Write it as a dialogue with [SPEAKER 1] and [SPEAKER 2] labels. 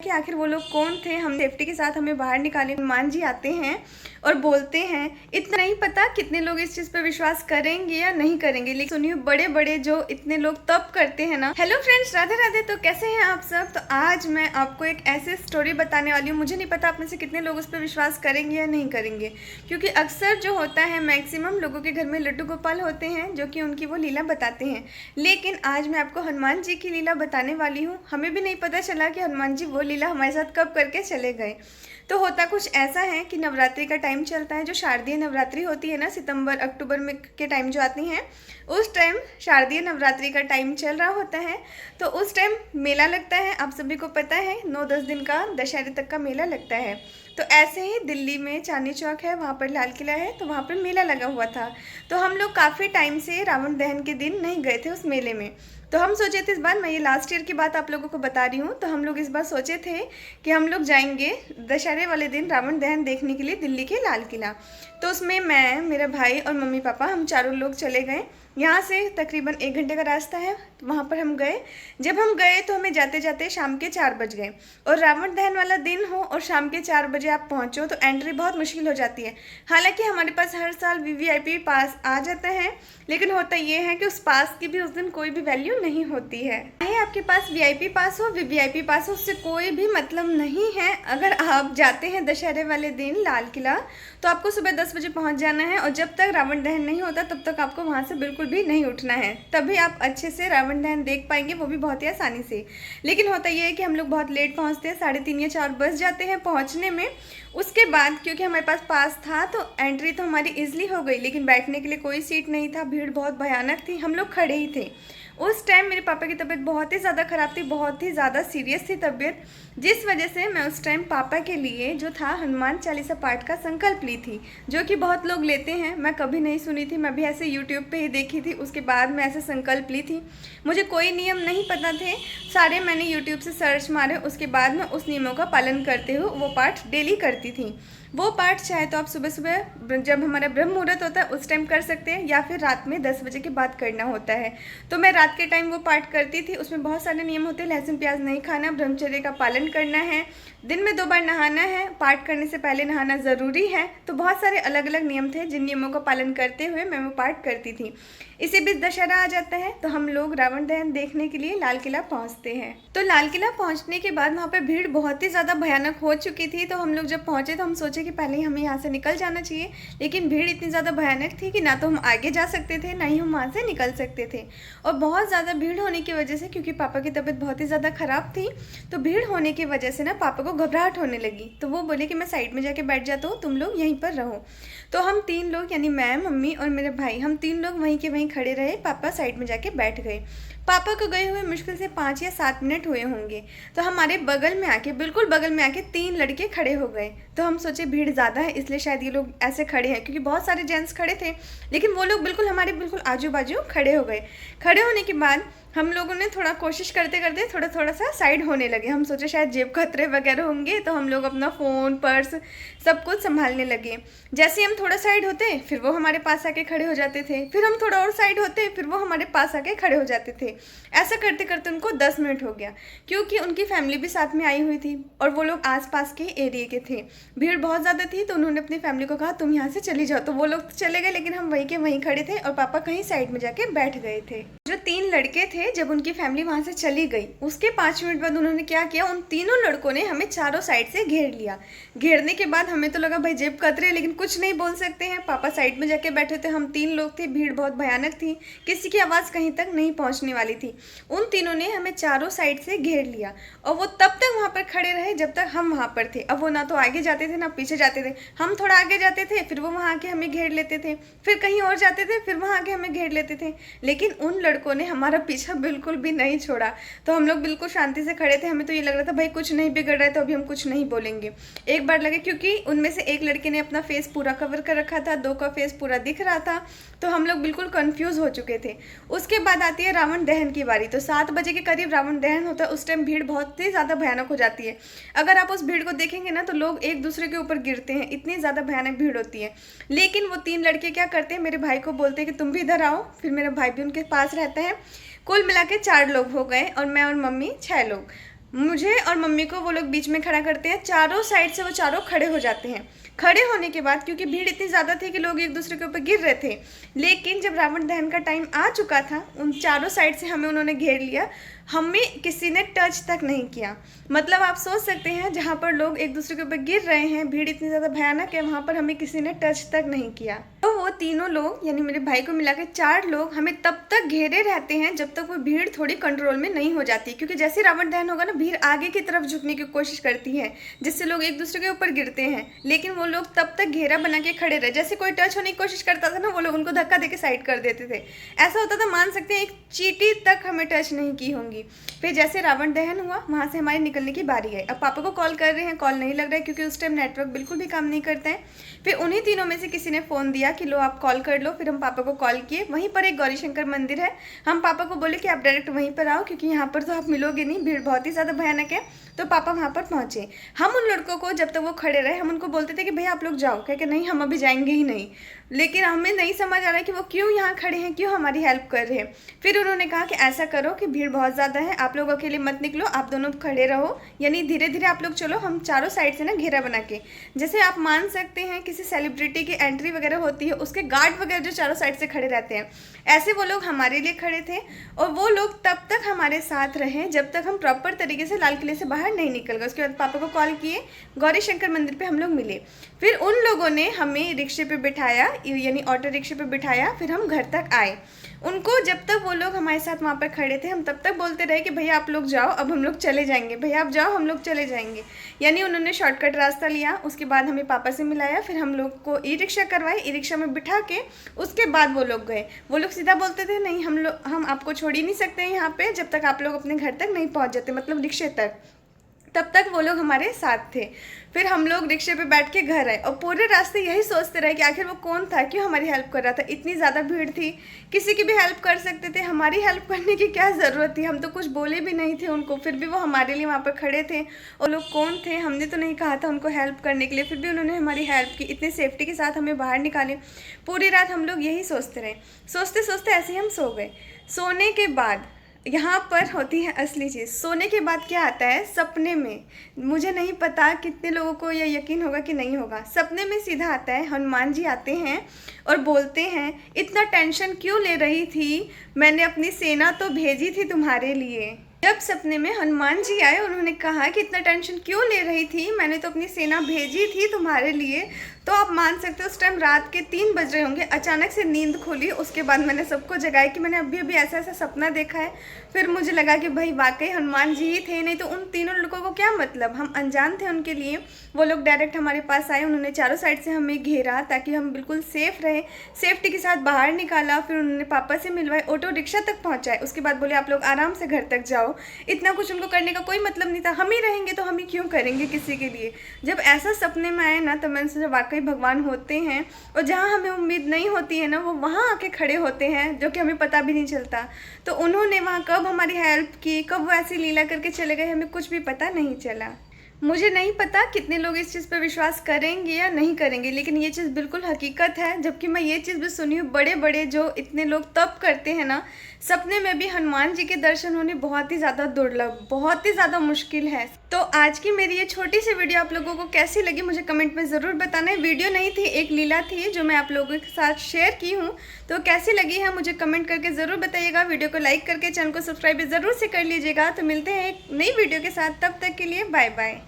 [SPEAKER 1] कि आखिर वो लोग कौन थे। हम सेफ्टी के साथ हमें बाहर निकाले। हनुमान जी आते हैं और बोलते हैं। इतना नहीं पता कितने लोग इस चीज़ पर विश्वास करेंगे या नहीं करेंगे, लेकिन सुनिए बड़े बड़े जो इतने लोग तब करते हैं ना। Hello friends, Radhe Radhe. तो कैसे हैं आप सब। तो आज मैं आपको एक ऐसे स्टोरी बताने वाली हूँ। मुझे नहीं पता आप में से कितने लोग उस पर विश्वास करेंगे या नहीं करेंगे, क्योंकि अक्सर जो होता है मैक्सिमम लोगों के घर में लड्डू गोपाल होते हैं जो कि उनकी वो लीला बताते हैं। लेकिन आज मैं आपको हनुमान जी की लीला बताने वाली हूँ। हमें भी नहीं पता चला कि हनुमान जी वो लीला हमारे साथ कब करके चले गए। तो होता कुछ ऐसा है कि नवरात्रि का टाइम चलता है, जो शारदीय नवरात्रि होती है ना, सितंबर अक्टूबर में के टाइम जो आती हैं, उस टाइम शारदीय नवरात्रि का टाइम चल रहा होता है। तो उस टाइम मेला लगता है, आप सभी को पता है 9-10 दिन का दशहरे तक का मेला लगता है। तो ऐसे ही दिल्ली में चांदनी चौक है, वहाँ पर लाल किला है, तो वहाँ पर मेला लगा हुआ था। तो हम लोग काफ़ी टाइम से रावण दहन के दिन नहीं गए थे उस मेले में। तो हम सोचे थे इस बार, मैं ये लास्ट ईयर की बात आप लोगों को बता रही हूँ, तो हम लोग इस बार सोचे थे कि हम लोग जाएंगे दशहरे वाले दिन रावण दहन देखने के लिए दिल्ली के लाल किला। तो उसमें मैं, मेरा भाई और मम्मी पापा, हम चारों लोग चले गए। यहाँ से तकरीबन 1 घंटे का रास्ता है, तो वहाँ पर हम गए। जब हम गए तो हमें जाते जाते शाम के 4 बज गए, और रावण दहन वाला दिन हो और शाम के 4 बजे आप पहुँचो तो एंट्री बहुत मुश्किल हो जाती है। हालांकि हमारे पास हर साल वीवीआईपी पास आ जाता है, लेकिन होता ये है कि उस पास की भी उस दिन कोई भी वैल्यू नहीं होती है। चाहे आपके पास वीआईपी पास हो, वीवीआईपी पास हो, उससे कोई भी मतलब नहीं है। अगर आप जाते हैं दशहरे वाले दिन लाल किला, तो आपको सुबह 10 बजे पहुंच जाना है, और जब तक रावण दहन नहीं होता तब तक आपको वहां से बिल्कुल भी नहीं उठना है। तभी आप अच्छे से रावण दहन देख पाएंगे, वो भी बहुत ही आसानी से। लेकिन होता यह है कि हम लोग बहुत लेट पहुंचते हैं, 3:30 या 4 बज जाते हैं पहुंचने में। उसके बाद क्योंकि हमारे पास पास था तो एंट्री तो हमारी ईजिली हो गई, लेकिन बैठने के लिए कोई सीट नहीं था। भीड़ बहुत भयानक थी, हम लोग खड़े ही थे। उस टाइम मेरे पापा की तबीयत बहुत ही ज़्यादा ख़राब थी, बहुत ही ज़्यादा सीरियस थी तबीयत, जिस वजह से मैं उस टाइम पापा के लिए जो था हनुमान चालीसा पाठ का संकल्प ली थी, जो कि बहुत लोग लेते हैं। मैं कभी नहीं सुनी थी, मैं भी ऐसे यूट्यूब पे ही देखी थी, उसके बाद मैं ऐसे संकल्प ली थी। मुझे कोई नियम नहीं पता थे, सारे मैंने यूट्यूब से सर्च मारे, उसके बाद मैं उस नियमों का पालन करते हुए वो पाठ डेली करती थी। वो पाठ चाहे तो आप सुबह सुबह जब हमारा ब्रह्म मुहूर्त होता है उस टाइम कर सकते हैं, या फिर रात में 10 बजे के बाद करना होता है। तो मैं रात के टाइम वो पाठ करती थी। उसमें बहुत सारे नियम होते हैं, लहसुन प्याज नहीं खाना, ब्रह्मचर्य का पालन करना है, दिन में 2 बार नहाना है, पाठ करने से पहले नहाना ज़रूरी है। तो बहुत सारे अलग अलग नियम थे, जिन नियमों का पालन करते हुए मैं वो पाठ करती थी। इसी बीच दशहरा आ जाता है, तो हम लोग रावण दहन देखने के लिए लाल किला पहुंचते हैं। तो लाल किला पहुंचने के बाद वहाँ पे भीड़ बहुत ही ज़्यादा भयानक हो चुकी थी। तो हम लोग जब पहुंचे तो हम सोचे कि पहले ही हमें यहाँ से निकल जाना चाहिए, लेकिन भीड़ इतनी ज़्यादा भयानक थी कि ना तो हम आगे जा सकते थे, ना ही हम वहाँ से निकल सकते थे। और बहुत ज़्यादा भीड़ होने की वजह से, क्योंकि पापा की तबीयत बहुत ही ज़्यादा ख़राब थी, तो भीड़ होने की वजह से ना पापा को घबराहट होने लगी। तो वो बोले कि मैं साइड में जाके बैठ जाता हूँ, तुम लोग यहीं पर रहो। तो हम 3 लोग, यानी मैं, मम्मी और मेरे भाई, हम 3 लोग वहीं के वहीं खड़े रहे। पापा साइड में जाके बैठ गए। पापा को गए हुए मुश्किल से 5 या 7 मिनट हुए होंगे, तो हमारे बगल में आके, बिल्कुल बगल में आके 3 लड़के खड़े हो गए। तो हम सोचे भीड़ ज़्यादा है इसलिए शायद ये लोग ऐसे खड़े हैं, क्योंकि बहुत सारे जेंट्स खड़े थे, लेकिन वो लोग बिल्कुल हमारे बिल्कुल आजू बाजू खड़े हो गए। खड़े होने के बाद हम लोगों ने थोड़ा कोशिश करते करते थोड़ा सा साइड होने लगे। हम सोचे शायद जेब खतरे वगैरह होंगे, तो हम लोग अपना फ़ोन, पर्स सब कुछ संभालने लगे। जैसे हम थोड़ा साइड होते फिर वो हमारे पास आके खड़े हो जाते थे, फिर हम थोड़ा और साइड होते फिर वो हमारे पास आके खड़े हो जाते थे। ऐसा करते करते उनको 10 मिनट हो गया, क्योंकि उनकी फैमिली भी साथ में आई हुई थी और वो लोग आसपास के एरिया के थे। भीड़ बहुत ज़्यादा थी, तो उन्होंने अपनी फैमिली को कहा तुम यहाँ से चली जाओ। तो वो लोग चले गए, लेकिन हम वहीं के वहीं खड़े थे और पापा कहीं साइड में जाके बैठ गए थे। जो 3 लड़के थे, जब उनकी फैमिली वहाँ से चली गई, उसके 5 मिनट बाद उन्होंने क्या किया, उन तीनों लड़कों ने हमें चारों साइड से घेर लिया। घेरने के बाद हमें तो लगा भाई जेब कतरे, लेकिन कुछ नहीं बोल सकते हैं। पापा साइड में जाके बैठे थे, हम 3 लोग थे, भीड़ बहुत भयानक थी, किसी की आवाज़ कहीं तक नहीं पहुँचने वाली थी। उन तीनों ने हमें चारों साइड से घेर लिया, और वो तब तक वहाँ पर खड़े रहे जब तक हम वहाँ पर थे। अब वो ना तो आगे जाते थे ना पीछे जाते थे। हम थोड़ा आगे जाते थे, फिर वो वहाँ आके हमें घेर लेते थे, फिर कहीं और जाते थे, फिर वहाँ आके हमें घेर लेते थे। लेकिन उन लड़कों ने हमारा पीछा बिल्कुल भी नहीं छोड़ा। तो हम लोग बिल्कुल शांति से खड़े थे। हमें तो ये लग रहा था भाई कुछ नहीं बिगड़ रहा है, तो अभी हम कुछ नहीं बोलेंगे। एक बार लगे, क्योंकि उनमें से एक लड़के ने अपना फेस पूरा कवर कर रखा था, 2 का फेस पूरा दिख रहा था, तो हम लोग बिल्कुल कंफ्यूज हो चुके थे। उसके बाद आती है रावण दहन की बारी। तो 7 बजे के करीब रावण दहन होता है। उस टाइम भीड़ बहुत ही ज़्यादा भयानक हो जाती है। अगर आप उस भीड़ को देखेंगे ना, तो लोग एक दूसरे के ऊपर गिरते हैं, इतनी ज़्यादा भयानक भीड़ होती है। लेकिन वो 3 लड़के क्या करते हैं, मेरे भाई को बोलते हैं कि तुम भी इधर आओ, फिर मेरा भाई भी उनके पास रहता है। कुल मिला के 4 लोग हो गए, और मैं और मम्मी 6 लोग। मुझे और मम्मी को वो लोग बीच में खड़ा करते हैं, चारों साइड से वो चारों खड़े हो जाते हैं। खड़े होने के बाद क्योंकि भीड़ इतनी ज़्यादा थी कि लोग एक दूसरे के ऊपर गिर रहे थे, लेकिन जब रावण दहन का टाइम आ चुका था, उन चारों साइड से हमें उन्होंने घेर लिया, हमें किसी ने टच तक नहीं किया। मतलब आप सोच सकते हैं, जहाँ पर लोग एक दूसरे के ऊपर गिर रहे हैं, भीड़ इतनी ज़्यादा भयानक है, वहाँ पर हमें किसी ने टच तक नहीं किया। तो वो तीनों लोग यानी मेरे भाई को मिलाकर 4 लोग हमें तब तक घेरे रहते हैं जब तक वो भीड़ थोड़ी कंट्रोल में नहीं हो जाती, क्योंकि जैसे रावण दहन होगा ना, भीड़ आगे की तरफ झुकने की कोशिश करती है, जिससे लोग एक दूसरे के ऊपर गिरते हैं, लेकिन वो लोग तब तक घेरा बना के खड़े रहे। जैसे कोई टच होने की कोशिश करता था ना, वो लोग उनको धक्का देके साइड कर देते थे। ऐसा होता था, मान सकते हैं एक चींटी तक हमें टच नहीं की होंगी। फिर जैसे रावण दहन हुआ, वहाँ से हमारे निकलने की बारी आई। अब पापा को कॉल कर रहे हैं, कॉल नहीं लग रहा है क्योंकि उस टाइम नेटवर्क बिल्कुल भी काम नहीं करता है। फिर उन्हीं तीनों में से किसी ने फ़ोन दिया कि लो आप कॉल कर लो। फिर हम पापा को कॉल किए, वहीं पर एक गौरी शंकर मंदिर है। हम पापा को बोले कि आप डायरेक्ट वहीं पर आओ, क्योंकि यहाँ पर तो आप मिलोगे नहीं, भीड़ बहुत ही ज़्यादा भयानक है। तो पापा वहाँ पर पहुँचे। हम उन लड़कों को जब तक वो खड़े रहे, हम उनको बोलते थे कि भैया आप लोग जाओ, कह के नहीं हम अभी जाएंगे ही नहीं। लेकिन हमें नहीं समझ आ रहा है कि वो क्यों यहाँ खड़े हैं, क्यों हमारी हेल्प कर रहे हैं। फिर उन्होंने कहा कि ऐसा करो कि भीड़ बहुत ज़्यादा है, आप लोग अकेले मत निकलो, आप दोनों खड़े रहो, यानी धीरे धीरे आप लोग चलो, हम चारों साइड से ना घेरा बना के, जैसे आप मान सकते हैं किसी सेलिब्रिटी की एंट्री वगैरह होती है, उसके गार्ड वगैरह जो चारों साइड से खड़े रहते हैं, ऐसे वो लोग हमारे लिए खड़े थे। और वो लोग तब तक हमारे साथ रहे जब तक हम प्रॉपर तरीके से लाल किले से बाहर नहीं निकल गए। उसके बाद पापा को कॉल किए, गौरी शंकर मंदिर पे हम लोग मिले। फिर उन लोगों ने हमें रिक्शे पे बिठाया, यानी ऑटो रिक्शे पे बिठाया। फिर हम घर तक आए। उनको जब तक वो लोग हमारे साथ वहाँ पर खड़े थे, हम तब तक बोलते रहे कि भैया आप लोग जाओ, अब हम लोग चले जाएंगे, भैया आप जाओ, हम लोग चले जाएंगे। यानी उन्होंने शॉर्टकट रास्ता लिया। उसके बाद हमें पापा से मिलाया, फिर हम लोग को ई रिक्शा करवाई, ई रिक्शा में बिठा के उसके बाद वो लोग गए। वो लोग सीधा बोलते थे नहीं हम आपको छोड़ ही नहीं सकते हैं यहाँ पे जब तक आप लोग अपने घर तक नहीं पहुँच जाते, मतलब रिक्शे तक। तब तक वो लोग हमारे साथ थे। फिर हम लोग रिक्शे पे बैठ के घर आए और पूरे रास्ते यही सोचते रहे कि आखिर वो कौन था, क्यों हमारी हेल्प कर रहा था। इतनी ज़्यादा भीड़ थी, किसी की भी हेल्प कर सकते थे, हमारी हेल्प करने की क्या ज़रूरत थी। हम तो कुछ बोले भी नहीं थे उनको, फिर भी वो हमारे लिए वहाँ पर खड़े थे। और लोग कौन थे, हमने तो नहीं कहा था उनको हेल्प करने के लिए, फिर भी उन्होंने हमारी हेल्प की, इतनी सेफ्टी के साथ हमें बाहर निकाले। पूरी रात हम लोग यही सोचते रहे, सोचते सोचते ऐसे ही हम सो गए। सोने के बाद यहाँ पर होती है असली चीज़। सोने के बाद क्या आता है, सपने में, मुझे नहीं पता कितने लोगों को यह यकीन होगा कि नहीं होगा, सपने में सीधा आता है हनुमान जी आते हैं और बोलते हैं इतना टेंशन क्यों ले रही थी, मैंने अपनी सेना तो भेजी थी तुम्हारे लिए। जब सपने में हनुमान जी आए, उन्होंने कहा कि इतना टेंशन क्यों ले रही थी, मैंने तो अपनी सेना भेजी थी तुम्हारे लिए। तो आप मान सकते हो उस टाइम रात के 3 बज रहे होंगे। अचानक से नींद खुली, उसके बाद मैंने सबको जगाया कि मैंने अभी अभी ऐसा ऐसा सपना देखा है। फिर मुझे लगा कि भाई वाकई हनुमान जी ही थे, नहीं तो उन तीनों लड़कों को क्या मतलब, हम अनजान थे उनके लिए। वो लोग डायरेक्ट हमारे पास आए, उन्होंने चारों साइड से हमें घेरा ताकि हम बिल्कुल सेफ़ रहे, सेफ्टी के साथ बाहर निकाला। फिर उन्होंने पापा से मिलवाए, ऑटो रिक्शा तक पहुँचाए। उसके बाद बोले आप लोग आराम से घर तक जाओ। इतना कुछ उनको करने का कोई मतलब नहीं था, हम ही रहेंगे तो हम ही क्यों करेंगे किसी के लिए। जब ऐसा सपने में आए ना, तो मैंने सोचा वाकई भगवान होते हैं, और जहाँ हमें उम्मीद नहीं होती है ना, वो वहाँ आके खड़े होते हैं, जो कि हमें पता भी नहीं चलता। तो उन्होंने वहाँ कब हमारी हेल्प की, कब वो ऐसी लीला करके चले गए, हमें कुछ भी पता नहीं चला। मुझे नहीं पता कितने लोग इस चीज़ पर विश्वास करेंगे या नहीं करेंगे, लेकिन ये चीज़ बिल्कुल हकीकत है। जबकि मैं ये चीज़ भी सुनी हूँ, बड़े बड़े जो इतने लोग तप करते हैं ना, सपने में भी हनुमान जी के दर्शन होने बहुत ही ज़्यादा दुर्लभ, बहुत ही ज़्यादा मुश्किल है। तो आज की मेरी ये छोटी सी वीडियो आप लोगों को कैसी लगी मुझे कमेंट में ज़रूर बताना है। वीडियो नहीं थी, एक लीला थी जो मैं आप लोगों के साथ शेयर की हूँ। तो कैसी लगी है मुझे कमेंट करके ज़रूर बताइएगा। वीडियो को लाइक करके चैनल को सब्सक्राइब ज़रूर से कर लीजिएगा। तो मिलते हैं एक नई वीडियो के साथ, तब तक के लिए बाय बाय।